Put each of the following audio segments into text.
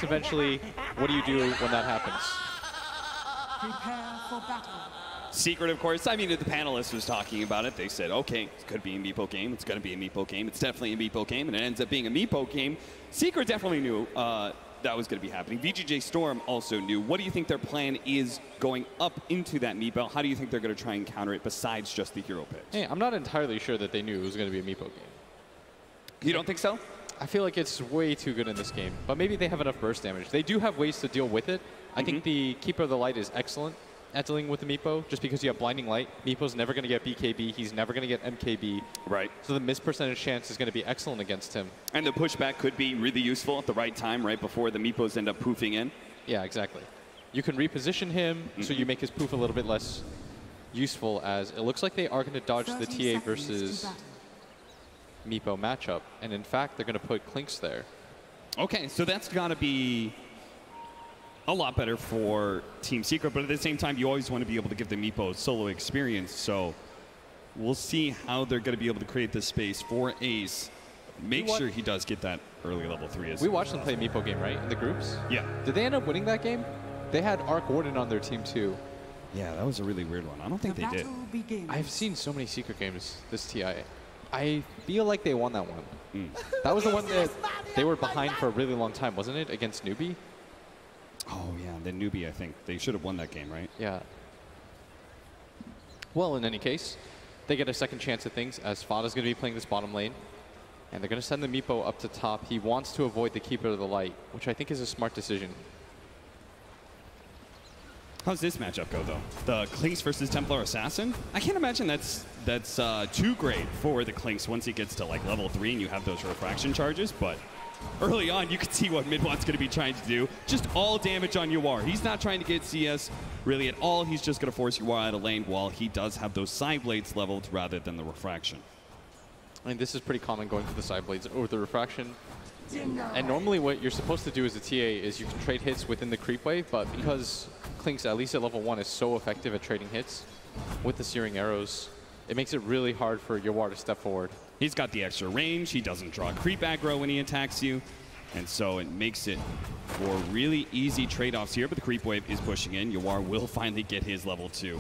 Clinkz eventually. What do you do when that happens? Prepare for battle. Secret, of course. I mean, the panelist was talking about it. They said, okay, it's going to be a Meepo game. It's going to be a Meepo game. It's definitely a Meepo game, and it ends up being a Meepo game. Secret definitely knew that was going to be happening. VGj.Storm also knew. What do you think their plan is going up into that Meepo? How do you think they're going to try and counter it besides just the hero pitch? Hey, I'm not entirely sure that they knew it was going to be a Meepo game. You don't think so? I feel like it's way too good in this game, but maybe they have enough burst damage. They do have ways to deal with it. I think the Keeper of the Light is excellent at dealing with the Meepo, just because you have Blinding Light. Meepo's never going to get BKB. He's never going to get MKB. Right. So the miss percentage chance is going to be excellent against him. And the pushback could be really useful at the right time, right before the Meepos end up poofing in. Yeah, exactly. You can reposition him, so you make his poof a little bit less useful, as it looks like they are going to dodge the TA versus Meepo matchup. And in fact, they're going to put Clinkz there. Okay, so that's got to be a lot better for Team Secret, but at the same time, you always want to be able to give the Meepo solo experience, so we'll see how they're going to be able to create this space for Ace. Make sure he does get that early level 3. We watched them play a Meepo game, right, in the groups? Yeah. Did they end up winning that game? They had Arc Warden on their team, too. Yeah, that was a really weird one. I don't think they did. I've seen so many Secret games this TI. I feel like they won that one. That was the one that they were behind for a really long time, wasn't it, against Newbie? Oh, yeah, the Newbie, I think. They should have won that game, right? Yeah. Well, in any case, they get a second chance at things, as Fada's going to be playing this bottom lane. And they're going to send the Meepo up to top. He wants to avoid the Keeper of the Light, which I think is a smart decision. How's this matchup go, though? The Clinkz versus Templar Assassin? I can't imagine that's too great for the Clinkz once he gets to like level 3 and you have those refraction charges, but early on, you can see what Midwan's going to be trying to do. Just all damage on Yawar. He's not trying to get CS really at all. He's just going to force Yawar out of lane while he does have those side blades leveled rather than the refraction. I mean, this is pretty common going for the side blades over the refraction. And normally what you're supposed to do as a TA is you can trade hits within the creep wave, but because Clinkz, at least at level 1, is so effective at trading hits with the Searing Arrows, it makes it really hard for Yawar to step forward. He's got the extra range. He doesn't draw creep aggro when he attacks you. And so it makes it for really easy trade-offs here, but the creep wave is pushing in. Yawar will finally get his level 2,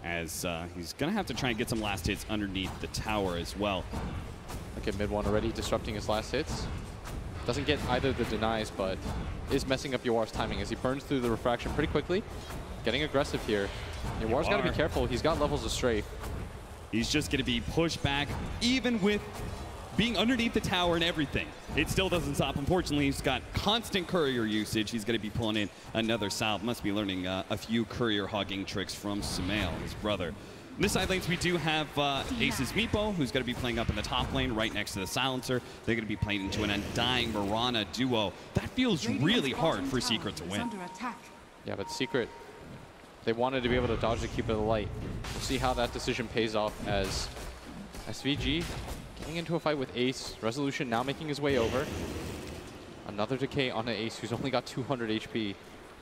as he's going to have to try and get some last hits underneath the tower as well. Look at mid one already disrupting his last hits. Doesn't get either the denies, but is messing up Yawar's timing as he burns through the refraction pretty quickly. Getting aggressive here. Yawar's got to be careful. He's got levels of strafe. He's just going to be pushed back, even with being underneath the tower and everything. It still doesn't stop. Unfortunately, he's got constant courier usage. He's going to be pulling in another salve. Must be learning a few courier hogging tricks from Sumail, his brother. In this side lanes, we do have Ace's Meepo, who's going to be playing up in the top lane right next to the Silencer. They're going to be playing into an Undying Mirana duo. That feels really hard for Secret to win. Yeah, but Secret, they wanted to be able to dodge the Keeper of the Light. We'll see how that decision pays off as VG getting into a fight with Ace. Resolution now making his way over. Another decay on an Ace who's only got 200 HP.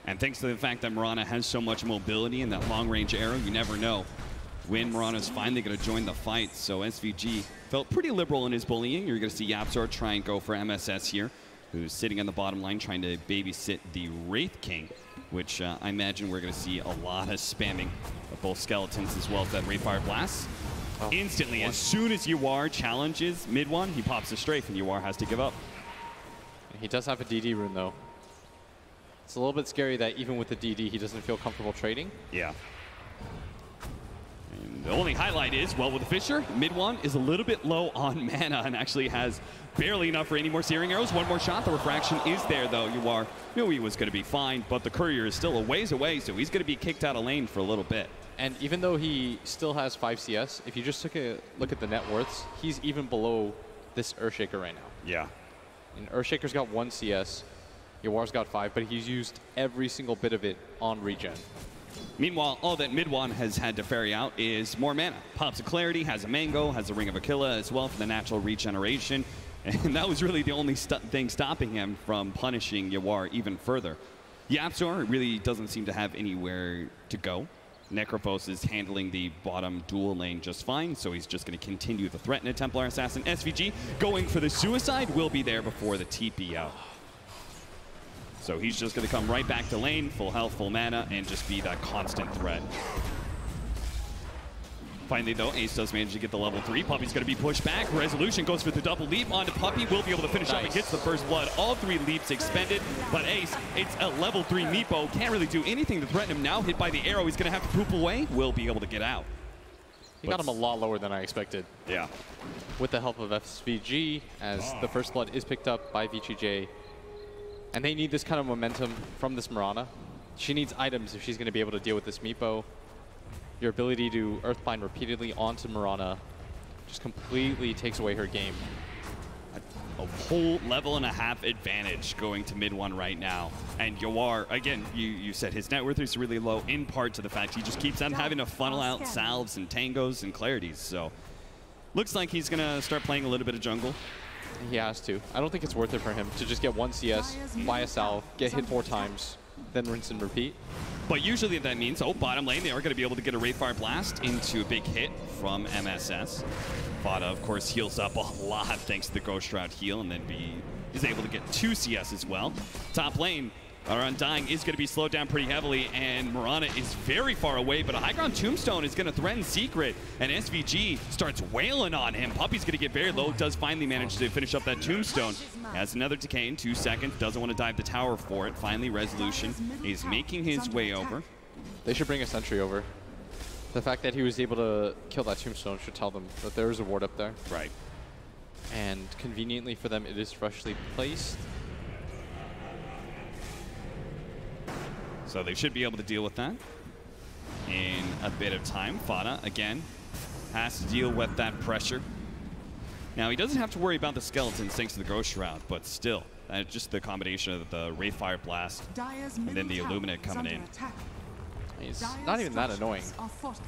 And thanks to the fact that Mirana has so much mobility and that long-range arrow, you never know when Mirana's finally going to join the fight. So SVG felt pretty liberal in his bullying. You're going to see YapzOr try and go for MSS here, who's sitting on the bottom line trying to babysit the Wraith King, which I imagine we're going to see a lot of spamming of both skeletons as well as that Wraithfire Blast. Oh, instantly, as soon as Yawar challenges mid one, he pops a strafe and Yawar has to give up. He does have a DD rune though. It's a little bit scary that even with the DD, he doesn't feel comfortable trading. Yeah. And the only highlight is, well, with the Fisher, mid one is a little bit low on mana and actually has barely enough for any more Searing Arrows. One more shot. The refraction is there, though. Yawar knew he was going to be fine, but the Courier is still a ways away, so he's going to be kicked out of lane for a little bit. And even though he still has 5 CS, if you just took a look at the net worths, he's even below this Earthshaker right now. Yeah. And Earthshaker's got 1 CS, Yawar's got 5, but he's used every single bit of it on regen. Meanwhile, all that Midwan has had to ferry out is more mana. Pops of Clarity, has a Mango, has a Ring of Aquila as well for the natural regeneration. And that was really the only thing stopping him from punishing Yawar even further. YapzOr really doesn't seem to have anywhere to go. Necrophos is handling the bottom dual lane just fine, so he's just going to continue the threat in a Templar Assassin. SVG going for the suicide will be there before the TP out. So he's just going to come right back to lane, full health, full mana, and just be that constant threat. Finally, though, Ace does manage to get the level 3. Puppey's going to be pushed back. Resolution goes for the double leap onto Puppey. Will be able to finish up and gets the first blood. All 3 leaps expended, but Ace, it's a level 3 Meepo. Can't really do anything to threaten him now. Hit by the arrow. He's going to have to poop away. Will be able to get out. He got him a lot lower than I expected. Yeah. With the help of SVG, as the first blood is picked up by VGj. And they need this kind of momentum from this Mirana. She needs items if she's going to be able to deal with this Meepo. Your ability to Earthbind repeatedly onto Mirana just completely takes away her game. A whole level and a half advantage going to mid 1 right now. And Yawar, again, you said his net worth is really low, in part to the fact he just keeps on having to funnel out salves and tangos and clarities. So looks like he's going to start playing a little bit of jungle. He has to. I don't think it's worth it for him to just get 1 CS, buy a salve, get hit 4 times, then rinse and repeat. But usually that means, bottom lane, they are going to be able to get a Wraithfire Blast into a big hit from MSS. Fada, of course, heals up a lot thanks to the Ghost Shroud heal, and then is able to get 2 CS as well. Top lane, our Undying is going to be slowed down pretty heavily, and Mirana is very far away, but a high ground Tombstone is going to threaten Secret, and SVG starts wailing on him. Puppey's going to get very low, does finally manage to finish up that Tombstone. Has another decay in 2 seconds, doesn't want to dive the tower for it. Finally, Resolution is making his way over. They should bring a sentry over. The fact that he was able to kill that Tombstone should tell them that there is a ward up there. Right. And conveniently for them, it is freshly placed. So they should be able to deal with that in a bit of time. Fada, again, has to deal with that pressure. Now, he doesn't have to worry about the skeletons thanks to the Ghost Shroud, but still, just the combination of the Wraithfire Blast and then the Illuminate coming in. He's not even that annoying.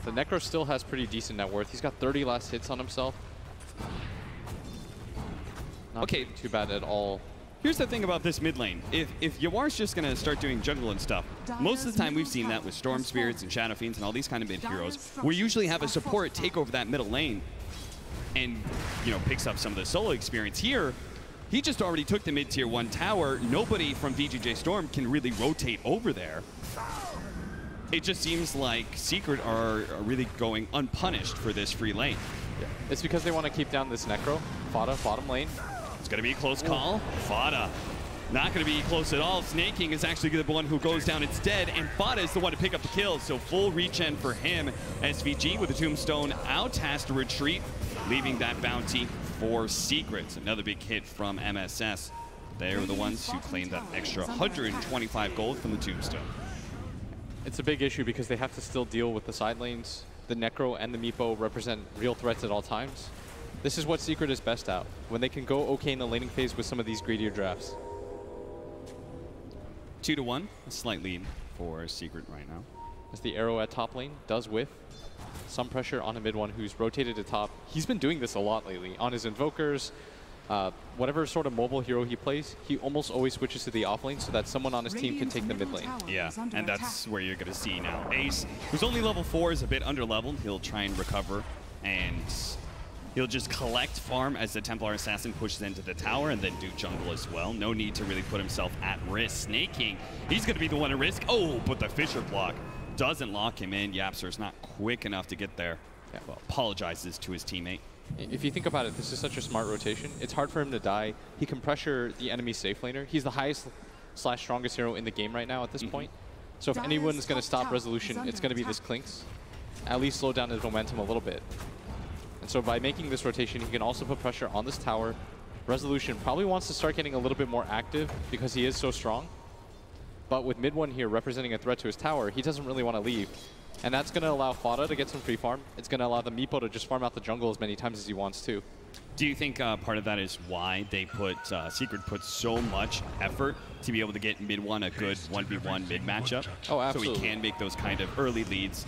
The Necro still has pretty decent net worth. He's got 30 last hits on himself. Not too bad at all. Here's the thing about this mid lane. If Yawar's just going to start doing jungle and stuff, most of the time we've seen that with Storm Spirits and Shadow Fiends and all these kind of mid heroes, we usually have a support take over that middle lane and, picks up some of the solo experience. Here, he just already took the mid tier 1 tower. Nobody from VGj.Storm can really rotate over there. It just seems like Secret are really going unpunished for this free lane. Yeah. It's because they want to keep down this Necro. Fada, bottom lane. It's going to be a close call. Fada, not going to be close at all. Snaking is actually the one who goes down instead, and Fada is the one to pick up the kill. So full regen for him. SVG with the Tombstone out, has to retreat, leaving that bounty for Secrets. Another big hit from MSS. They were the ones who claimed that extra 125 gold from the Tombstone. It's a big issue because they have to still deal with the side lanes. The Necro and the Meepo represent real threats at all times. This is what Secret is best at, when they can go okay in the laning phase with some of these greedier drafts. 2-1, a slight lead for Secret right now. As the arrow at top lane does whiff. Some pressure on a mid 1 who's rotated to top. He's been doing this a lot lately. On his Invokers, whatever sort of mobile hero he plays, he almost always switches to the off lane so that someone on his team can take the mid lane. Yeah, and that's where you're going to see now. Ace, who's only level 4, is a bit under-leveled. He'll try and recover, and he'll just collect farm as the Templar Assassin pushes into the tower and then do jungle as well. No need to really put himself at risk. Snaking, he's going to be the one at risk. Oh, but the Fisher block doesn't lock him in. Yapster's not quick enough to get there. Yeah. Well, apologizes to his teammate. If you think about it, this is such a smart rotation. It's hard for him to die. He can pressure the enemy safe laner. He's the highest / strongest hero in the game right now at this point. So if anyone is going to stop Resolution, it's going to be this Clinks. At least slow down his momentum a little bit. And so by making this rotation, he can also put pressure on this tower. Resolution probably wants to start getting a little bit more active because he is so strong. But with mid 1 here representing a threat to his tower, he doesn't really want to leave. And that's going to allow Fada to get some free farm. It's going to allow the Meepo to just farm out the jungle as many times as he wants to. Do you think part of that is why they put Secret put so much effort to be able to get mid 1 a good 1v1 mid matchup? Oh, absolutely. So he can make those kind of early leads.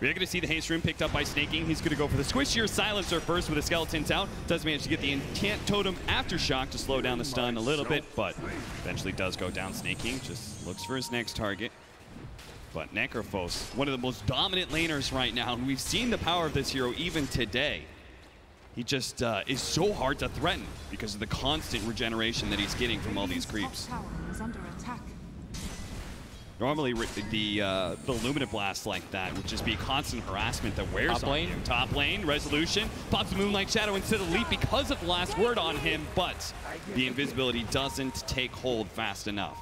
We're going to see the haste rune picked up by Snaking. He's going to go for the squishier silencer first with the skeletons out. Does manage to get the Incant Totem Aftershock to slow down the stun a little bit, but eventually does go down. Snaking just looks for his next target. But Necrophos, one of the most dominant laners right now, and we've seen the power of this hero even today. He just is so hard to threaten because of the constant regeneration that he's getting from all these creeps. Normally, the Luminous Blast like that would just be constant harassment that wears on you. Top lane, Resolution, pops Moonlight Shadow instead of Leap because of the last word on him, but the invisibility doesn't take hold fast enough.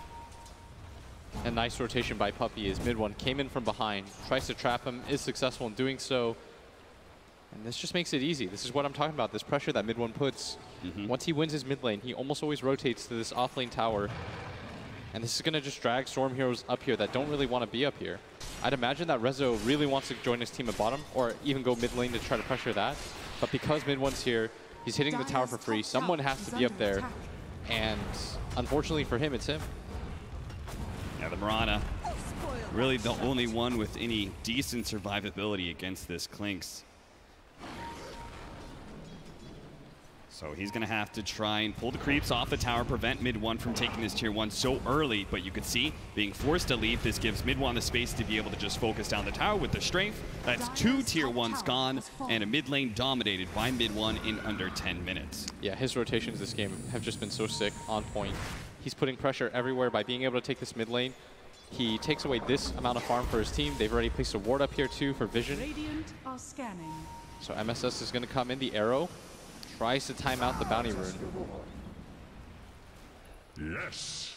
A nice rotation by Puppey as mid one came in from behind, tries to trap him, is successful in doing so. And this just makes it easy. This is what I'm talking about, this pressure that mid one puts. Once he wins his mid lane, he almost always rotates to this off lane tower. And this is going to just drag Storm heroes up here that don't really want to be up here. I'd imagine that Rezo really wants to join his team at bottom, or even go mid lane to try to pressure that. But because mid one's here, he's hitting the tower for free. Someone has to be up there. And unfortunately for him, it's him. Yeah, the Mirana, really the only one with any decent survivability against this Clinks. So he's going to have to try and pull the creeps off the tower, prevent mid one from taking this tier 1 so early. But you can see, being forced to leave, this gives mid one the space to be able to just focus down the tower with the strength. That's 2 tier 1s gone, and a mid lane dominated by mid one in under 10 minutes. Yeah, his rotations this game have just been so sick, on point. He's putting pressure everywhere by being able to take this mid lane. He takes away this amount of farm for his team. They've already placed a ward up here too for vision. Radiant are scanning. So MSS is going to come in. The arrow tries to time out the bounty rune. Yes.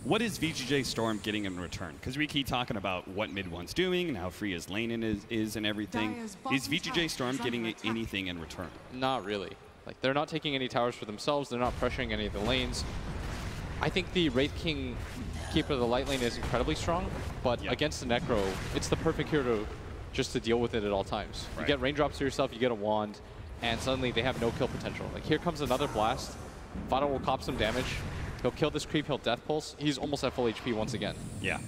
What is VGj.Storm getting in return? Because we keep talking about what mid one's doing and how free his lane is and everything. Is VGj.Storm getting anything in return? Not really. Like, they're not taking any towers for themselves. They're not pressuring any of the lanes. I think the Wraith King Keeper of the Light Lane is incredibly strong, but against the Necro, it's the perfect hero just to deal with it at all times. You get raindrops to yourself, you get a wand, and suddenly they have no kill potential. Like, here comes another blast. Vado will cop some damage. He'll kill this creep, he'll death pulse. He's almost at full HP once again. Yeah.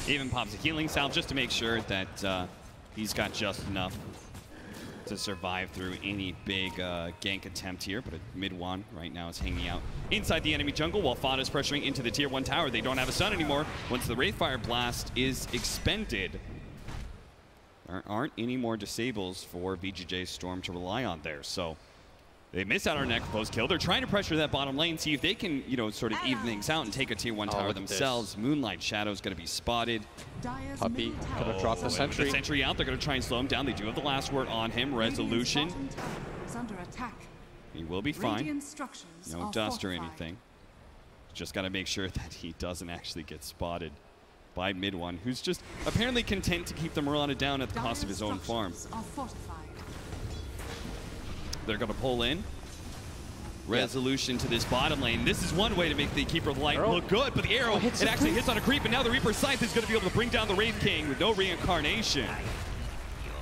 Even pops a healing salve just to make sure that he's got just enough to survive through any big gank attempt here. But mid one right now is hanging out inside the enemy jungle while Fada's pressuring into the tier 1 tower. They don't have a stun anymore. Once the Wraithfire Blast is expended, there aren't any more disables for VGj.Storm to rely on there. So they miss out on a Necropose kill. They're trying to pressure that bottom lane, see if they can, you know, sort of even things out and take a tier 1 tower themselves. Moonlight Shadow's going to be spotted. Puppey going to drop the sentry. The sentry out, they're going to try and slow him down. They do have the last word on him. Resolution. He will be fine. No dust or anything. Just got to make sure that he doesn't actually get spotted by mid one, who's just apparently content to keep the Mirana down at the cost of his own farm. They're going to pull in. Resolution to this bottom lane. This is one way to make the Keeper of the Light look good, but the arrow, it actually hits on a creep, and now the Reaper's Scythe is going to be able to bring down the Wraith King with no reincarnation.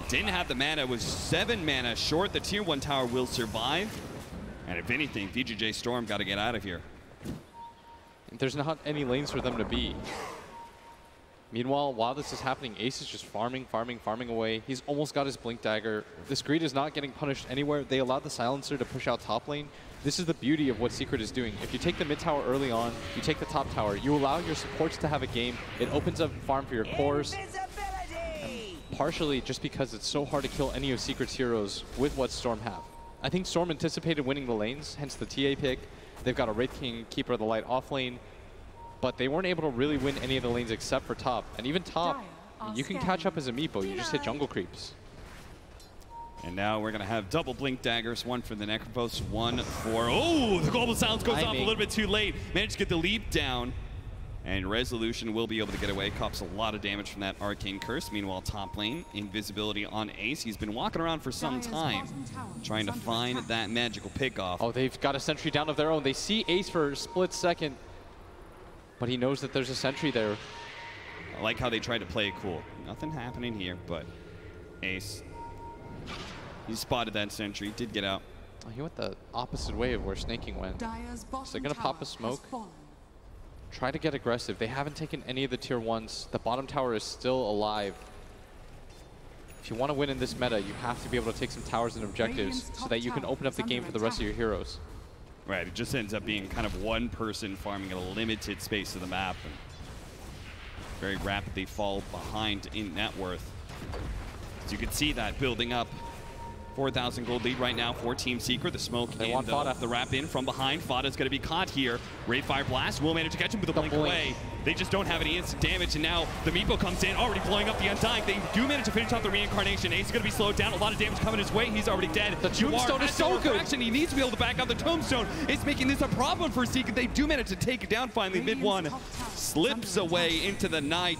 Didn't have the mana, was 7 mana short. The tier 1 tower will survive. And if anything, VGj.Storm got to get out of here. There's not any lanes for them to be. Meanwhile, while this is happening, Ace is just farming away. He's almost got his Blink Dagger. This greed is not getting punished anywhere. They allowed the Silencer to push out top lane. This is the beauty of what Secret is doing. If you take the mid tower early on, you take the top tower, you allow your supports to have a game. It opens up farm for your cores. Partially just because it's so hard to kill any of Secret's heroes with what Storm have. I think Storm anticipated winning the lanes, hence the TA pick. They've got a Wraith King, Keeper of the Light off lane. But they weren't able to really win any of the lanes except for top. And even top, you can catch up as a meepo. You just hit jungle creeps. And now we're going to have double Blink Daggers. One for the Necropose, one for... Oh, the Global Silence goes off a little bit too late. Managed to get the leap down. And Resolution will be able to get away. Cops a lot of damage from that Arcane Curse. Meanwhile, top lane, invisibility on Ace. He's been walking around for some time, trying to find that magical pickoff. Oh, they've got a sentry down of their own. They see Ace for a split second. But he knows that there's a sentry there. I like how they tried to play it cool. Nothing happening here, but Ace, he spotted that sentry, did get out. Oh, he went the opposite way of where Snaking went. So they're going to pop a smoke, try to get aggressive. They haven't taken any of the tier 1s. The bottom tower is still alive. If you want to win in this meta, you have to be able to take some towers and objectives so that you can open up the game for the rest of your heroes. Right, it just ends up being kind of one person farming a limited space of the map and very rapidly fall behind in net worth. So you can see that building up 4,000 gold lead right now for Team Secret. The smoke They and want the wrap in from behind. Fada's going to be caught here. Wraithfire Blast will manage to catch him with a blink away. They just don't have any instant damage, and now the Meepo comes in, already blowing up the Undying. They do manage to finish off the reincarnation. Ace is going to be slowed down. A lot of damage coming his way. He's already dead. The Tombstone is so good. He needs to be able to back out the Tombstone. It's making this a problem for Secret. They do manage to take it down finally. Mid one slips away into the night.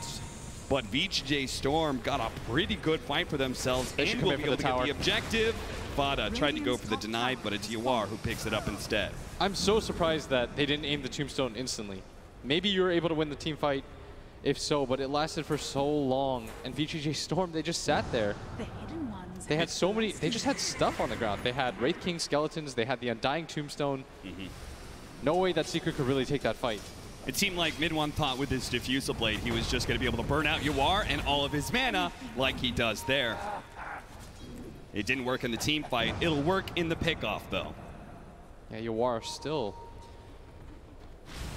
But VGj.Storm got a pretty good fight for themselves and will be able to get the objective. Fada tried to go for the deny, but it's Yawar who picks it up instead. I'm so surprised that they didn't aim the Tombstone instantly. Maybe you were able to win the team fight, if so, but it lasted for so long. And VGj.Storm, they just sat there. The hidden ones. They had so many, they just had stuff on the ground. They had Wraith King skeletons, they had the Undying Tombstone. No way that Secret could really take that fight. It seemed like Mid-1 thought with his Diffusal Blade he was just going to be able to burn out Yawar and all of his mana like he does there. It didn't work in the team fight. It'll work in the pickoff, though. Yeah, Yawar still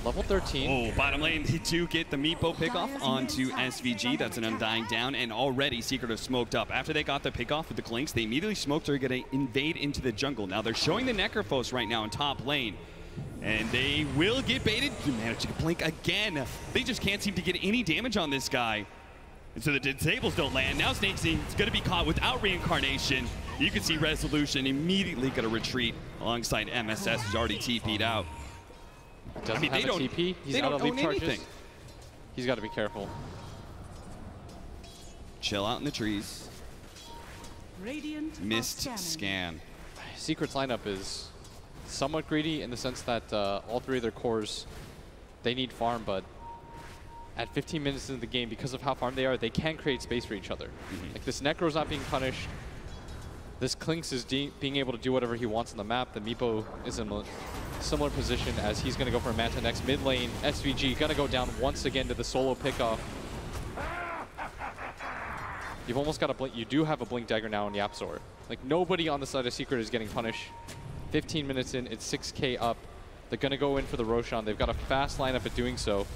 level 13. Oh, bottom lane, they do get the Meepo pickoff onto SVG. That's an Undying down, and already Secret have smoked up. After they got the pickoff with the Clinks, they immediately smoked. They're going to invade into the jungle. Now they're showing the Necrophos right now in top lane. And they will get baited. You manage to blink again. They just can't seem to get any damage on this guy. And so the disables don't land. Now Snake's going to be caught without reincarnation. You can see Resolution immediately going to retreat alongside MSS, who's already TP'd out. Doesn't have a TP. He's out of leap charges. Anything. He's got to be careful. Chill out in the trees. Radiant Missed scan. Secret's lineup is somewhat greedy in the sense that all three of their cores, they need farm, but at 15 minutes into the game, because of how farm they are, they can create space for each other. Like this Necro's not being punished. This Clinks is being able to do whatever he wants on the map. The Meepo is in a similar position as he's going to go for a Manta next. Mid lane, SVG going to go down once again to the solo pickoff. You've almost got a blink. You do have a Blink Dagger now in YapzOr. Like nobody on the side of Secret is getting punished. 15 minutes in, it's 6K up. They're going to go in for the Roshan. They've got a fast lineup at doing so.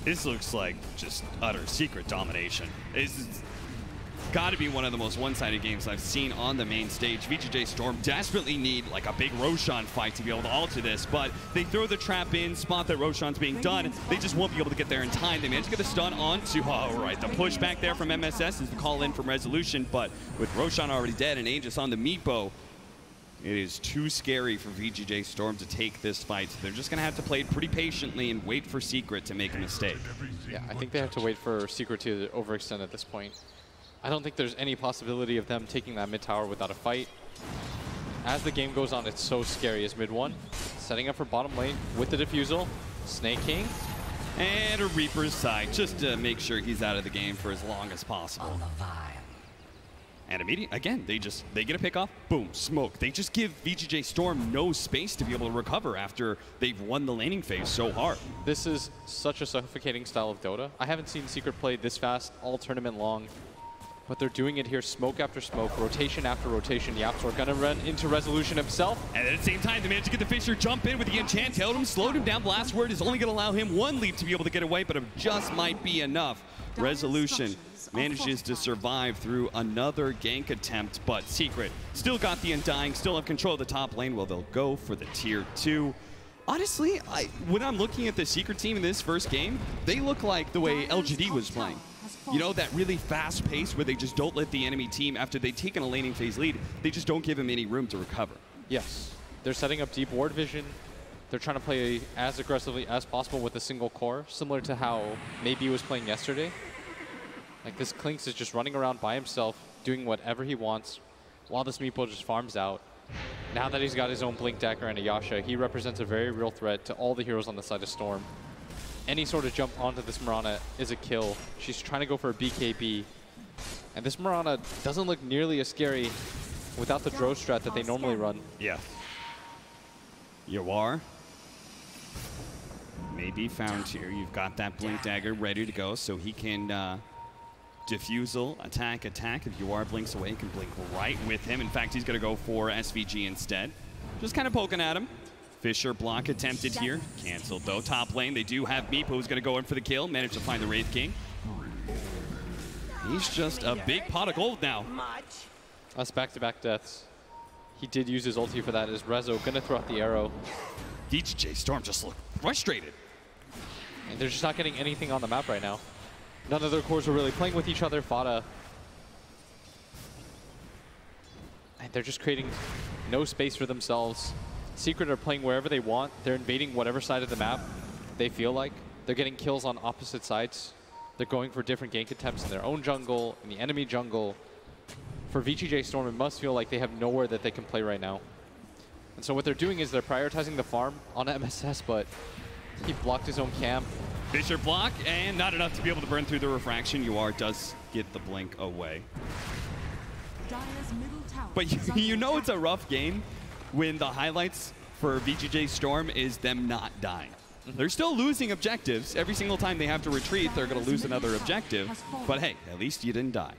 This looks like just utter Secret domination. It's got to be one of the most one-sided games I've seen on the main stage. VGj.Storm desperately need like a big Roshan fight to be able to alter this, but they throw the trap in, spot that Roshan's being done. They just won't be able to get there in time. They managed to get the stun onto, all right, the push back there from MSS is the call in from Resolution, but with Roshan already dead and Aegis on the Meepo, it is too scary for VGj.Storm to take this fight. They're just going to have to play it pretty patiently and wait for Secret to make a mistake. Yeah, I think they have to wait for Secret to overextend at this point. I don't think there's any possibility of them taking that mid tower without a fight. As the game goes on, it's so scary as mid one. Setting up for bottom lane with the Diffusal. Snake King. And a Reaper's side, just to make sure he's out of the game for as long as possible. And immediately, again, they get a pick off, boom, smoke. They just give VGj.Storm no space to be able to recover after they've won the laning phase so hard. This is such a suffocating style of Dota. I haven't seen Secret play this fast all tournament long, but they're doing it here, smoke after smoke, rotation after rotation. YapzOr gonna run into Resolution himself. And at the same time, they managed to get the Fisher jump in with the enchant, held him, slowed him down. Blast Word is only gonna allow him one leap to be able to get away, but it just might be enough. Resolution manages to survive through another gank attempt, but Secret still got the Undying, still have control of the top lane. Well, they'll go for the tier 2. Honestly, when I'm looking at the Secret team in this first game, they look like the way LGD was playing. You know, that really fast pace where they just don't let the enemy team, after they've taken a laning phase lead, they just don't give him any room to recover. Yes, they're setting up deep ward vision. They're trying to play as aggressively as possible with a single core, similar to how Maybe was playing yesterday. Like this Clinks is just running around by himself, doing whatever he wants, while this Meepo just farms out. Now that he's got his own Blink Dagger and a Yasha, he represents a very real threat to all the heroes on the side of Storm. Any sort of jump onto this Mirana is a kill. She's trying to go for a BKB. And this Mirana doesn't look nearly as scary without the Drow strat that they normally run. Yeah. Yawar may be found here. You've got that Blink Dagger ready to go, so he can Diffusal, attack. If Yawar blinks away, he can blink right with him. In fact, he's going to go for SVG instead. Just kind of poking at him. Fisher block attempted here. Canceled though. Top lane, they do have Meepo who's going to go in for the kill. Managed to find the Wraith King. he's just a big pot of gold now. That's back-to-back deaths. He did use his ulti for that. Is Rezo gonna throw out the arrow? VGj.Storm just looked frustrated. And they're just not getting anything on the map right now. None of their cores are really playing with each other. Fada. And they're just creating no space for themselves. Secret are playing wherever they want. They're invading whatever side of the map they feel like. They're getting kills on opposite sides. They're going for different gank attempts in their own jungle, in the enemy jungle. For VGj.Storm, it must feel like they have nowhere that they can play right now. And so what they're doing is they're prioritizing the farm on MSS, but he blocked his own camp. Fisher block, and not enough to be able to burn through the refraction. UR does get the blink away. But you know it's a rough game when the highlights for VGj.Storm is them not dying. They're still losing objectives. Every single time they have to retreat, they're going to lose another objective. But hey, at least you didn't die.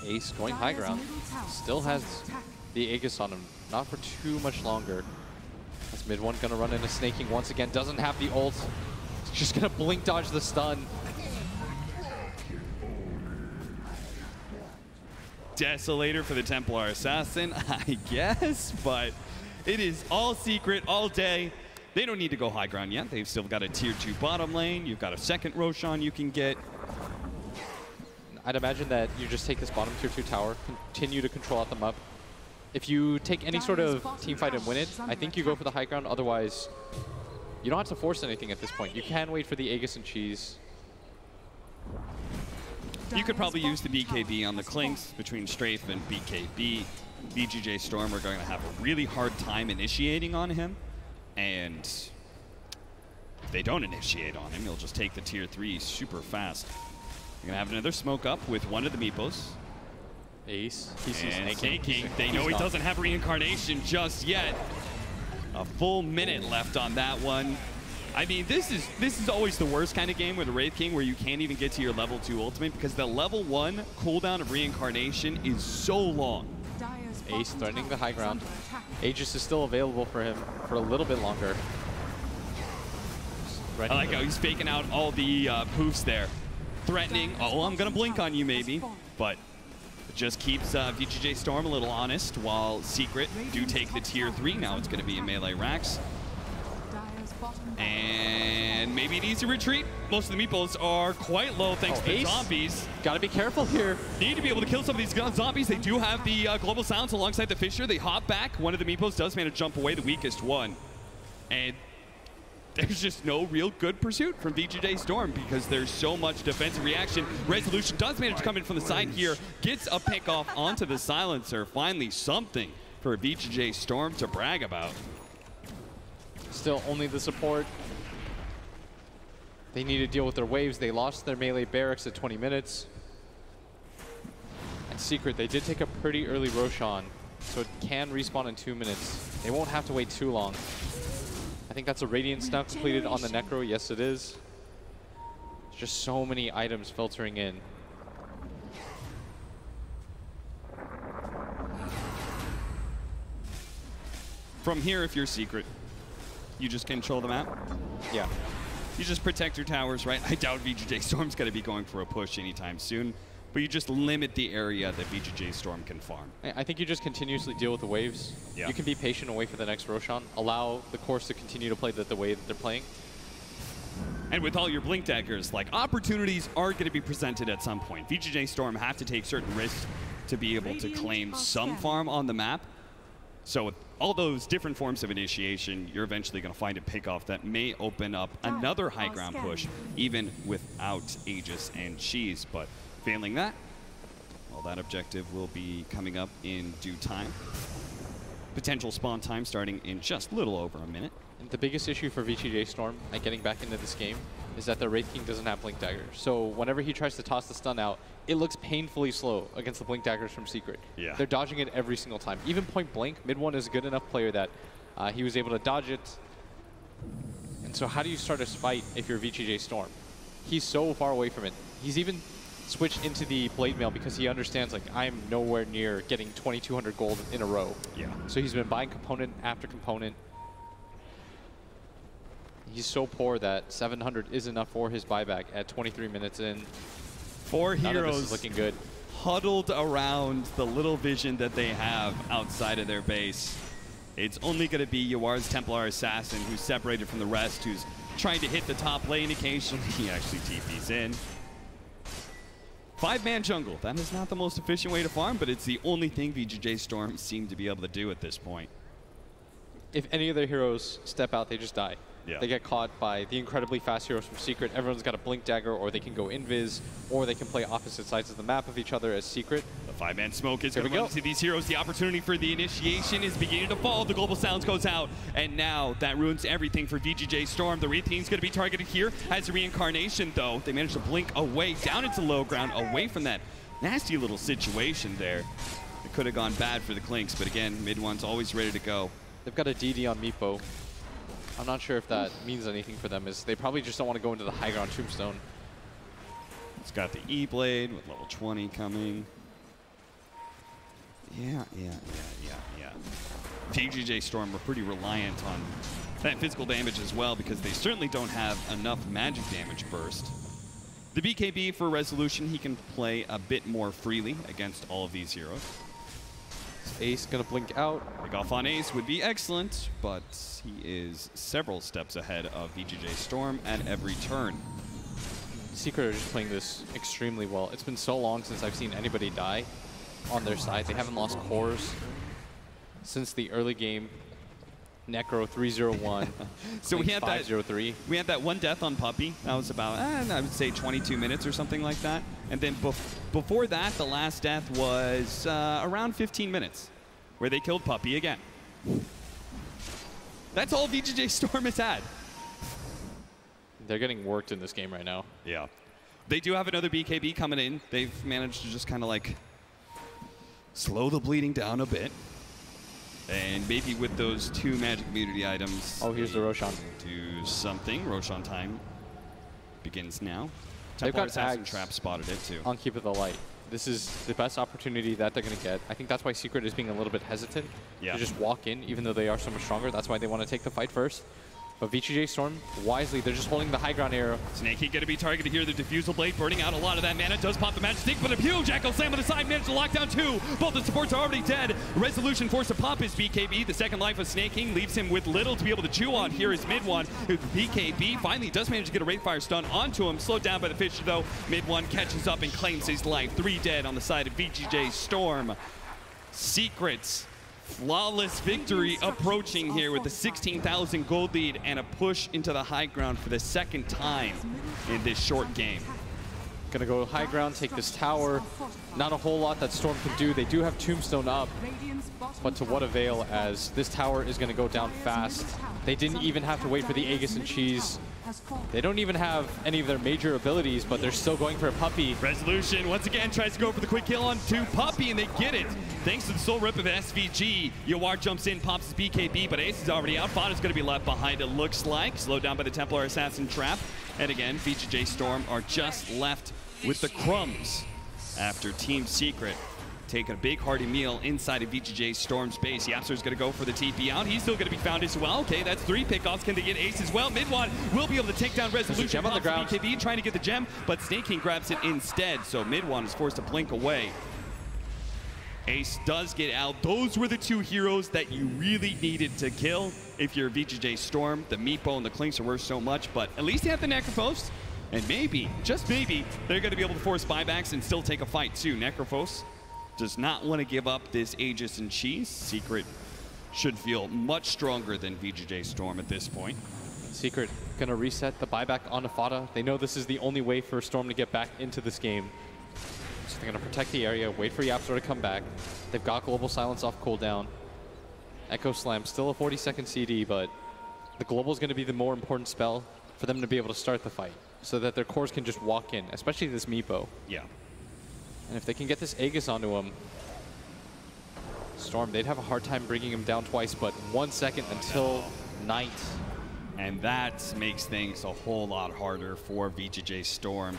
Ace going high ground. Still has the Aegis on him. Not for too much longer. As mid one going to run into snaking once again. Doesn't have the ult. He's just going to blink dodge the stun. Desolator for the Templar Assassin, I guess, but it is all Secret all day. They don't need to go high ground yet. They've still got a tier 2 bottom lane. You've got a second Roshan you can get. I'd imagine that you just take this bottom tier 2 tower, continue to control out the map. If you take any sort of team fight and win it, I think you go for the high ground. Otherwise, you don't have to force anything at this point. You can wait for the Aegis and cheese. You could probably use the BKB on the Clinks between Strafe and BKB. VGj.Storm are going to have a really hard time initiating on him. And if they don't initiate on him, he'll just take the tier 3 super fast. You're going to have another smoke up with one of the Meepos. Ace. He's snaking. They know he doesn't have reincarnation just yet. A full minute left on that one. I mean, this is always the worst kind of game with a Wraith King where you can't even get to your level 2 ultimate because the level 1 cooldown of reincarnation is so long. Ace threatening the high ground. Aegis is still available for him for a little bit longer. I like how he's faking out all the poofs there. Threatening, oh, I'm going to blink on you maybe, but it just keeps VGj.Storm a little honest while Secret do take the tier 3. Now it's going to be a melee Rax. And maybe an easy retreat. Most of the meeples are quite low thanks to the zombies. Gotta be careful here. Need to be able to kill some of these zombies. They do have the global silence alongside the Fisher. They hop back. One of the meeples does manage to jump away, the weakest one. And there's just no real good pursuit from VGj.Storm because there's so much defensive reaction. Resolution does manage to come in from the side here. Gets a pick off onto the silencer. Finally something for VGj.Storm to brag about. Still only the support. They need to deal with their waves. They lost their melee barracks at 20 minutes. And Secret, they did take a pretty early Roshan, so it can respawn in 2 minutes. They won't have to wait too long. I think that's a Radiance now completed on the Necro. Yes, it is. There's just so many items filtering in. From here, if you're Secret, you just control the map? Yeah. You just protect your towers, right? I doubt VGj.Storm's going to be going for a push anytime soon, but you just limit the area that VGj.Storm can farm. I think you just continuously deal with the waves. Yeah. You can be patient and wait for the next Roshan. Allow the course to continue to play the way that they're playing. And with all your blink daggers, like, opportunities are going to be presented at some point. VGj.Storm have to take certain risks to be able to claim some farm on the map. So with all those different forms of initiation, you're eventually going to find a pickoff that may open up another high ground push, even without Aegis and Cheese. But failing that, well, that objective will be coming up in due time. Potential spawn time starting in just a little over a minute. And the biggest issue for VGj.Storm at getting back into this game is that the Wraith King doesn't have Blink Dagger. So whenever he tries to toss the stun out, it looks painfully slow against the Blink Daggers from Secret. Yeah. They're dodging it every single time. Even point blank, mid one is a good enough player that he was able to dodge it. And so how do you start a fight if you're VGj.Storm? He's so far away from it. He's even switched into the Blade Mail because he understands, like, I'm nowhere near getting 2,200 gold in a row. Yeah. So he's been buying component after component. He's so poor that 700 is enough for his buyback at 23 minutes in. Four None of this heroes is looking good. huddled around the little vision that they have outside of their base. It's only going to be Yawar's Templar Assassin, who's separated from the rest, who's trying to hit the top lane occasionally. He actually TP's in. 5-man jungle. That is not the most efficient way to farm, but it's the only thing VGj.Storm seem to be able to do at this point. If any of their heroes step out, they just die. Yeah. They get caught by the incredibly fast heroes from Secret. Everyone's got a Blink Dagger, or they can go Invis, or they can play opposite sides of the map of each other as Secret. The 5-man smoke is going to run to these heroes. The opportunity for the initiation is beginning to fall. The global silence goes out, and now that ruins everything for VGj.Storm. The Wraith Team's going to be targeted here as a reincarnation, though. They managed to blink away, down into low ground, away from that nasty little situation there. It could have gone bad for the Clinks, but again, mid one's always ready to go. They've got a DD on Meepo. I'm not sure if that means anything for them, as they probably just don't want to go into the high ground Tombstone. It's got the E-Blade with level 20 coming. Yeah. VGj.Storm are pretty reliant on that physical damage as well, because they certainly don't have enough magic damage burst. The BKB for Resolution, he can play a bit more freely against all of these heroes. Ace gonna blink out. Pick off on Ace would be excellent, but he is several steps ahead of VGj.Storm at every turn. Secret are just playing this extremely well. It's been so long since I've seen anybody die on their side. They haven't lost cores since the early game. Necro 301. So we had 503. We had that one death on Puppey. That was about, I would say 22 minutes or something like that. And then before that, the last death was around 15 minutes, where they killed Puppey again. That's all VGj.Storm has had. They're getting worked in this game right now. Yeah. They do have another BKB coming in. They've managed to just kind of like slow the bleeding down a bit. And maybe with those 2 magic immunity items. Oh, here's the Roshan. Do something. Roshan time begins now. They've got Assassin tags Trap spotted it too. on Keep of the Light. This is the best opportunity that they're going to get. I think that's why Secret is being a little bit hesitant to just walk in, even though they are so much stronger. That's why they want to take the fight first. But VGj.Storm, wisely, they're just holding the high ground arrow. Snakey going to be targeted here. The Diffusal Blade burning out a lot of that mana. Does pop the Magic Stick, but a huge Echo Slam on the side. Managed to lock down 2. Both the supports are already dead. Resolution forced to pop his BKB. The second life of Snake King leaves him with little to be able to chew on. Here is mid one. BKB finally does manage to get a Wraithfire stun onto him. Slowed down by the Fisher, though. Mid one catches up and claims his life. 3 dead on the side of VGj.Storm. Secrets. Flawless victory approaching here with the 16,000 gold lead and a push into the high ground for the 2nd time in this short game. Gonna go high ground, take this tower. Not a whole lot that Storm can do. They do have Tombstone up, but to what avail, as this tower is gonna go down fast. They didn't even have to wait for the Aegis and Cheese. They don't even have any of their major abilities, but they're still going for a Puppey. Resolution once again tries to go for the quick kill on 2 Puppey, and they get it. Thanks to the soul rip of SVG. Yawar jumps in, pops his BKB, but Ace is already out. Fada's going to be left behind, it looks like. Slowed down by the Templar Assassin trap. And again, VGj.Storm are just left with the crumbs after Team Secret taking a big hearty meal inside of VGj.Storm's base. Yapster's going to go for the TP out. He's still going to be found as well. Okay, that's 3 pickoffs. Can they get Ace as well? Mid-one will be able to take down Resolution. Gem on the ground. BKB trying to get the gem, but Snake King grabs it instead. So mid-one is forced to blink away. Ace does get out. Those were the 2 heroes that you really needed to kill if you're VGj.Storm. The Meepo and the Clinks are worth so much, but at least they have the Necrophos. And maybe, just maybe, they're going to be able to force buybacks and still take a fight too. Necrophos does not want to give up this Aegis and Cheese. Secret should feel much stronger than VGj.Storm at this point. Secret gonna reset the buyback onto Fada. They know this is the only way for Storm to get back into this game. So they're gonna protect the area, wait for Yapster to come back. They've got Global Silence off cooldown. Echo Slam, still a 40-second CD, but the Global is gonna be the more important spell for them to be able to start the fight, so that their cores can just walk in, especially this Meepo. Yeah. And if they can get this Aegis onto him, Storm, they'd have a hard time bringing him down twice, but 1 second until night. And that makes things a whole lot harder for VGj.Storm.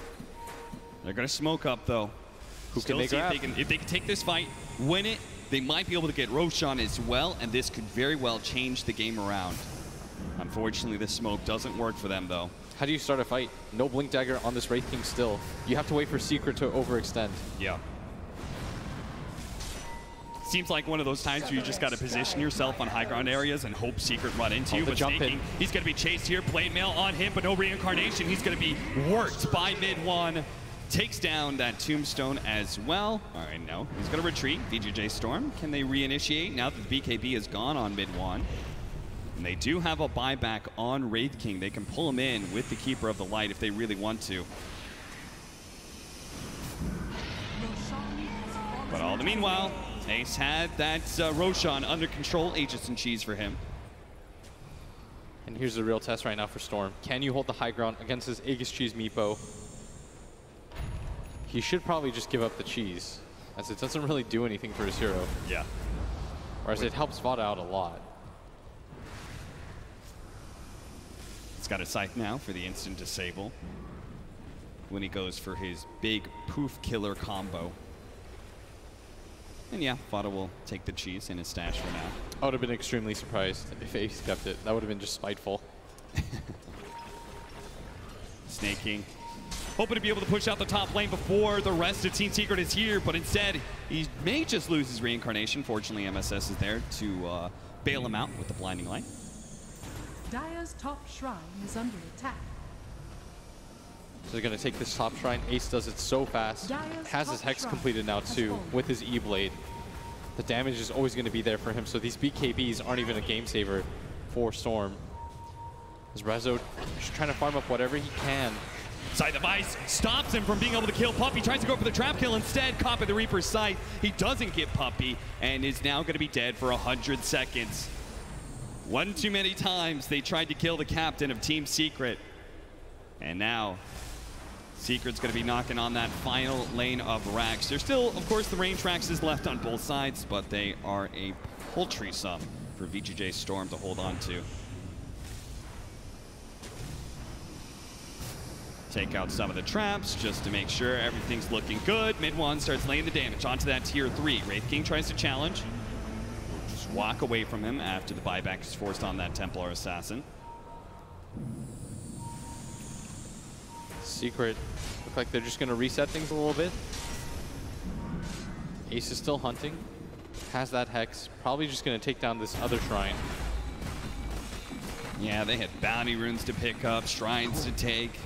They're going to smoke up, though. Who can they grab? If they can take this fight, win it, they might be able to get Roshan as well, and this could very well change the game around. Unfortunately, this smoke doesn't work for them, though. How do you start a fight? No Blink Dagger on this Wraith King still. You have to wait for Secret to overextend. Yeah. Seems like one of those times where you just got to position yourself on high ground areas and hope Secret run into you. But Snaking, he's going to be chased here. Blade Mail on him, but no reincarnation. He's going to be worked by mid-1. Takes down that Tombstone as well. All right, no. He's going to retreat. VGj.Storm, can they reinitiate now that the BKB is gone on mid-1? And they do have a buyback on Wraith King. They can pull him in with the Keeper of the Light if they really want to. But all the meanwhile, Ace had that Roshan under control, Aegis and Cheese for him. And here's the real test right now for Storm. Can you hold the high ground against his Aegis Cheese Meepo? He should probably just give up the cheese, as it doesn't really do anything for his hero. Yeah. Whereas it helps Vada out a lot. He's got a Scythe now for the instant disable when he goes for his big poof killer combo. And yeah, Vada will take the cheese in his stash for now. I would have been extremely surprised if Ace kept it. That would have been just spiteful. Snaking, hoping to be able to push out the top lane before the rest of Team Secret is here, but instead, he may just lose his reincarnation. Fortunately, MSS is there to bail him out with the blinding light. Dire's top shrine is under attack. So they're going to take this top shrine. Ace does it so fast. Has his Hex completed now too with his E-Blade. The damage is always going to be there for him, so these BKBs aren't even a game saver for Storm. As Rezo just trying to farm up whatever he can. Scythe of Ice stops him from being able to kill Puppey. Tries to go for the trap kill instead. Caught by the Reaper's Scythe. He doesn't get Puppey and is now going to be dead for 100 seconds. One too many times they tried to kill the captain of Team Secret. And now Secret's going to be knocking on that final lane of racks. There's still, of course, the range racks is left on both sides, but they are a paltry sum for VGj.Storm to hold on to. Take out some of the traps just to make sure everything's looking good. Mid-1 starts laying the damage onto that tier 3. Wraith King tries to challenge. Just walk away from him after the buyback is forced on that Templar Assassin. Secret look like they're just going to reset things a little bit. Ace is still hunting. Has that Hex. Probably just going to take down this other shrine. Yeah, they had bounty runes to pick up, shrines to take.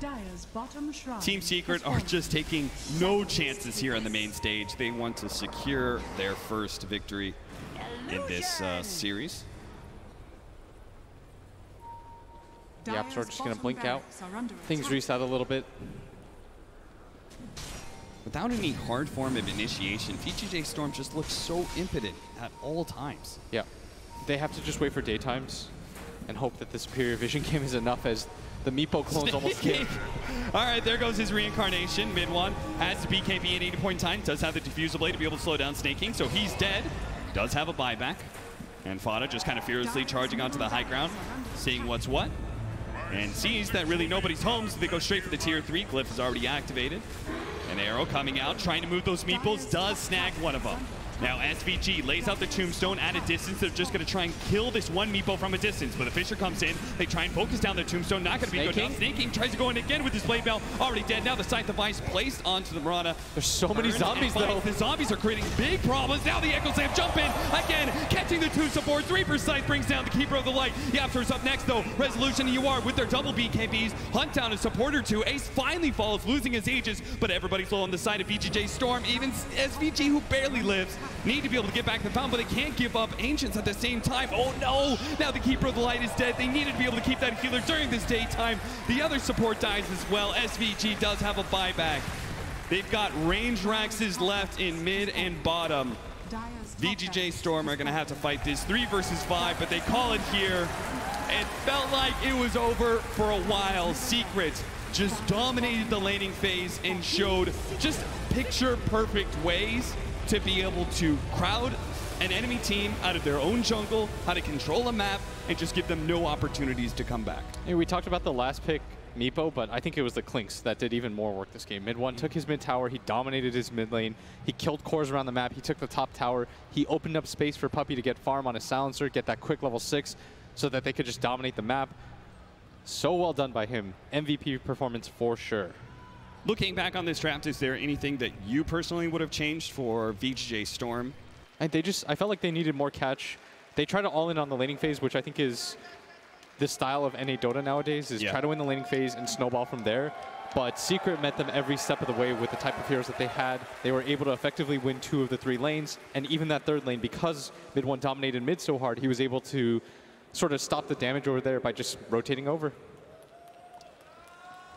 Dire's bottom shrine. Team Secret are just taking no chances here on the main stage. They want to secure their first victory in this series. The Apps are just going to blink out. Things reset a little bit. Without any hard form of initiation, VGj.Storm just looks so impotent at all times. Yeah. They have to just wait for daytimes and hope that the superior vision game is enough, as the Meepo clones almost came. All right, there goes his reincarnation. Mid-1 has the BKB at 80 point in time. Does have the diffusal blade to be able to slow down Snaking, so he's dead. Does have a buyback. And Fada just kind of fearlessly charging onto the high ground, seeing what's what. And sees that really nobody's home, so they go straight for the tier 3. Glyph is already activated. An arrow coming out, trying to move those meeples, does snag one of them. Now SVG lays out the Tombstone at a distance. They're just going to try and kill this one meeple from a distance. But the Fisher comes in. They try and focus down the Tombstone. Not going to be good enough. Snaking tries to go in again with his Blade Bell. Already dead. Now the Scythe of Ice placed onto the Mirana. There's so many zombies though. The zombies are creating big problems. Now the Echo Slam jump in again, catching the two supports. Reaper's Scythe brings down the Keeper of the Light. Yaptor's up next though. Resolution and UR with their double BKBs. Hunt down a support or two. Ace finally falls, losing his Aegis. But everybody's low on the side of VGj.Storm. Even SVG, who barely lives, need to be able to get back the fountain, but they can't give up Ancients at the same time. Oh no! Now the Keeper of the Light is dead. They needed to be able to keep that healer during this daytime. The other support dies as well. SVG does have a buyback. They've got range Raxes left in mid and bottom. VGj.Storm are going to have to fight this 3 versus 5, but they call it here. It felt like it was over for a while. Secret just dominated the laning phase and showed just picture-perfect ways to be able to crowd an enemy team out of their own jungle, how to control a map, and just give them no opportunities to come back. Hey, we talked about the last pick, Meepo, but I think it was the Clinks that did even more work this game. Mid-1 took his mid tower, he dominated his mid lane, he killed cores around the map, he took the top tower, he opened up space for Puppey to get farm on his silencer, get that quick level 6. so that they could just dominate the map. So well done by him. MVP performance for sure. Looking back on this draft, is there anything that you personally would have changed for VGj.Storm? And I felt like they needed more catch. They try to all in on the laning phase, which I think is the style of NA Dota nowadays, is try to win the laning phase and snowball from there. But Secret met them every step of the way with the type of heroes that they had. They were able to effectively win 2 of the 3 lanes, and even that 3rd lane, because mid 1 dominated mid so hard, he was able to sort of stop the damage over there by just rotating over.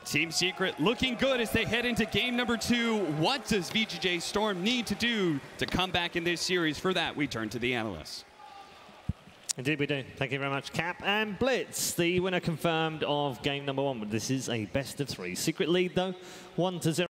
Team Secret looking good as they head into game number 2. What does VGj.Storm need to do to come back in this series? For that, we turn to the analysts. Indeed we do. Thank you very much, Cap. And Blitz, the winner confirmed of game number 1. But this is a best of 3. Secret lead, though, 1-0.